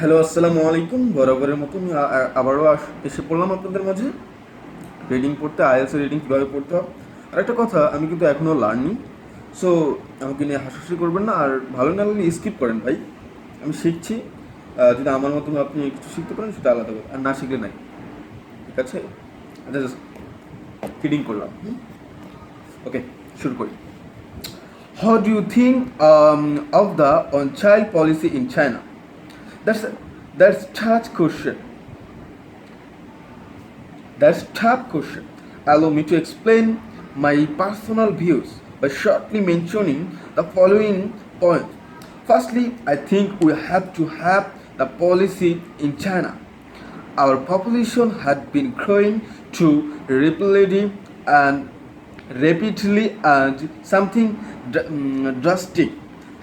Hello, আসসালামু আলাইকুম। বরাবরের মতো আমি আবারও এসে পড়লাম আপনাদের মাঝে রিডিং পড়তে। আইএলস রিডিং কীভাবে পড়তে হয়। আর একটা কথা, আমি কিন্তু এখনও লার্নিং, সো আমাকে নিয়ে হাসাহাসি করবেন না। আর ভালো না লাগলে স্কিপ করেন ভাই, আমি শিখছি। যদি আমার মতো আপনি কিছু শিখতে পারেন সেটা আলাদা কথা, আর না শিখলে নাই, ঠিক আছে? আচ্ছা, জাস্ট রিডিং করলাম। ওকে, শুরু করি। How do you think of the on child policy in China? That's that's tough question. That's tough question. Allow me to explain my personal views by shortly mentioning the following points. Firstly, I think we have to have the policy in China. Our population had been growing too rapidly and something drastic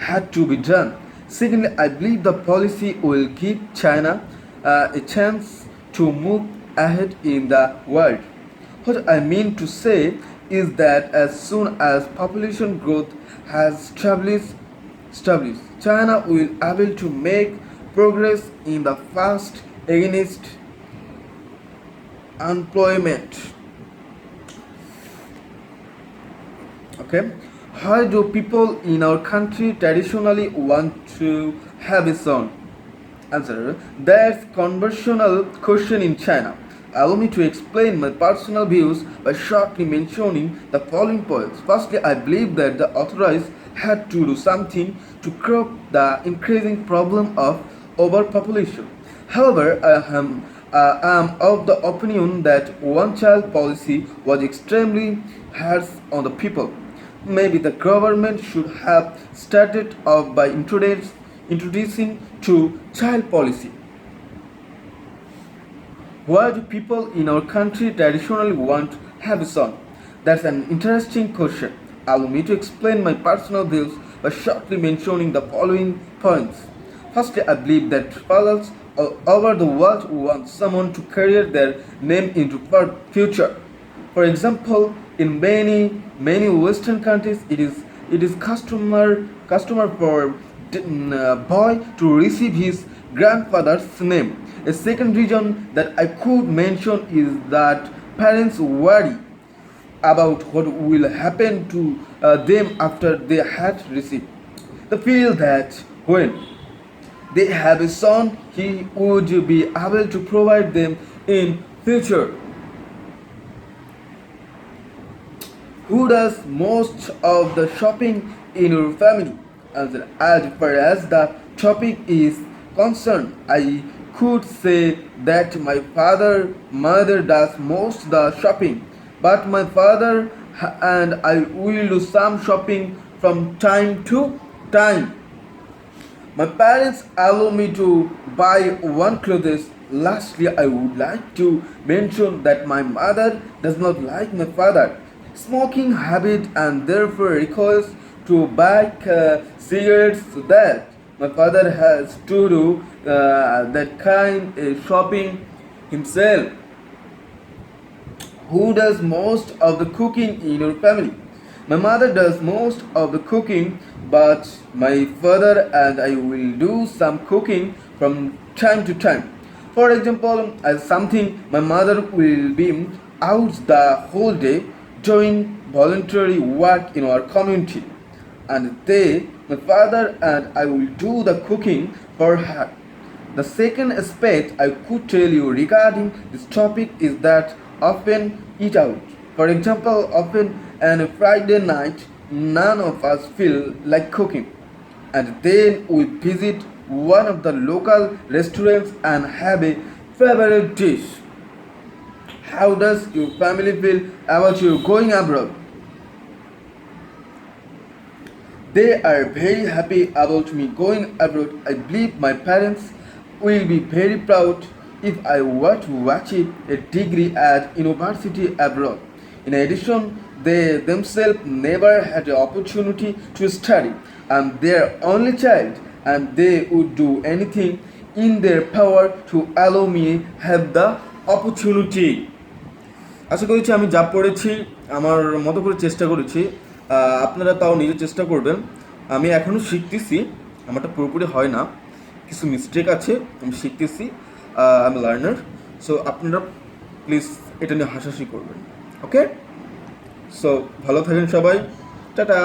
had to be done. Secondly, I believe the policy will give China a chance to move ahead in the world. What I mean to say is that as soon as population growth has established, China will be able to make progress in the fast against employment. Okay, why do people in our country traditionally want to have a son? Answer: that's conversational question in China. Allow me to explain my personal views by shortly mentioning the following points. Firstly, I believe that the authorities had to do something to curb the increasing problem of overpopulation. However, I am of the opinion that one-child policy was extremely harsh on the people. Maybe the government should have started off by introducing to child policy. Why do people in our country traditionally want to have a son? That's an interesting question. Allow me to explain my personal views by shortly mentioning the following points. Firstly, I believe that fathers all over the world want someone to carry their name into future. For example, in many Western countries, it is customer for boy to receive his grandfather's name. A second reason that I could mention is that parents worry about what will happen to them after they had received. They feel that when they have a son, he would be able to provide them in future. Who does most of the shopping in your family? As far as the topic is concerned, I could say that my mother does most the shopping, but my father and I will do some shopping from time to time. My parents allow me to buy one clothes. Lastly, I would like to mention that my mother does not like my father smoking habit and therefore requires to buy cigarettes so that my father has to do that kind of shopping himself. Who does most of the cooking in your family? My mother does most of the cooking, but my father and I will do some cooking from time to time. For example, as something my mother will be out the whole day doing voluntary work in our community, and my father and I will do the cooking for her. The second aspect I could tell you regarding this topic is that often eat out. For example, often on a Friday night, none of us feel like cooking, and then we visit one of the local restaurants and have a favorite dish. How does your family feel about you going abroad? They are very happy about me going abroad. I believe my parents will be very proud if I were to achieve a degree at university abroad. In addition, they themselves never had the opportunity to study. I'm their only child and they would do anything in their power to allow me have the opportunity. আশা করছি আমি যা পড়েছি আমার মতো করে চেষ্টা করেছি, আপনারা তাও নিজে চেষ্টা করবেন। আমি এখনও শিখতেছি, আমারটা পুরোপুরি হয় না, কিছু মিস্টেক আছে, আমি শিখতেছি, আই এম লার্নার। সো আপনারা প্লিজ এটা নিয়ে হাসাহাসি করবেন, ওকে? সো ভালো থাকেন সবাই, টাটা।